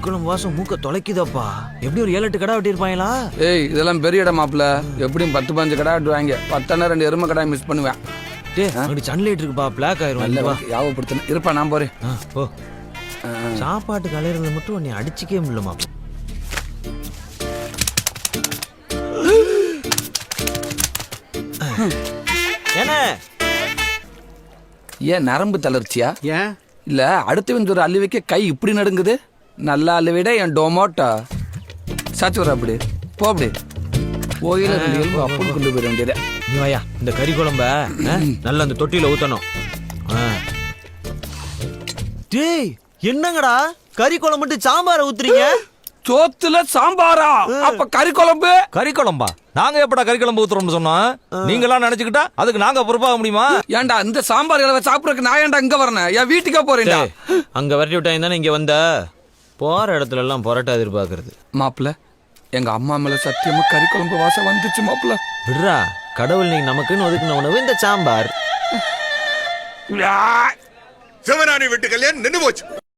குளம் வாசம் மூக்க தொலைக்குதப்பா. எப்படி ஒரு 7-8 கடை வெட்டி இருப்பாங்களா? ஏய் இதெல்லாம் பெரிய இடம் மாப்பிள்ள. எப்படியும் 10-15 கடை வெட்டுவாங்க. 10 2 எருமை கடை மிஸ் பண்ணுவேன். டேய் அங்க சன்லைட் இருக்குப்பா, பிளாக் ஆயிரும். நல்ல யாவப்படுத்தணும் இருப்பா, நான் போறேன். ஓ சாப்பாட்டு கலையிறதுல மட்டும் உன்னை அடிச்சுக்கவே முடியலமா. என்ன ஏன் நரம்பு தளர்ச்சியா? ஏன் இல்ல அடுத்தவன் ஒரு அள்ளி வைக்க கை இப்படி நடுங்குது. நல்லா அள்ளி விட என் டொமோட்டோ சாச்சு வர. அப்படி போ, அப்படி கோயில அப்படி கொண்டு போயிட வேண்டியது. நீ வாயா, இந்த கறி குழம்ப நல்லா அந்த தொட்டியில ஊத்தணும். டேய் என்னங்கடா கறி குழம்பு மட்டும் சாம்பார ஊத்துறீங்க? சோத்துல சாம்பாரா? அப்ப கறி குழம்பு? கறி குழம்பா? நாங்க எப்படா கறி குழம்பு ஊத்துறோம்னு சொன்னோம்? நீங்களாம் நினைச்சுக்கிட்டா அதுக்கு நாங்க பொறுப்பாக முடியுமா? ஏன்டா இந்த சாம்பார் இளவ சாப்பிடறதுக்கு நான் ஏன்டா இங்க வரணும்? என் வீட்டுக்கே போறேன்டா. அங்க விரட்டி விட்டாங்க தானே இங்க வந்த. போற இடத்துல எல்லாம் பொரட்டா எதிர்பார்க்கறது. மாப்பிள்ள எங்க அம்மா மேல சத்தியமா கறி குழம்பு வாசம் வந்துச்சு மாப்பிள்ள. விடுறா, கடவுள் நீங்க நமக்குன்னு ஒதுக்குன உணவு இந்த சாம்பார். சிவனாணி வீட்டு கல்யாணம் நின்னு போச்சு.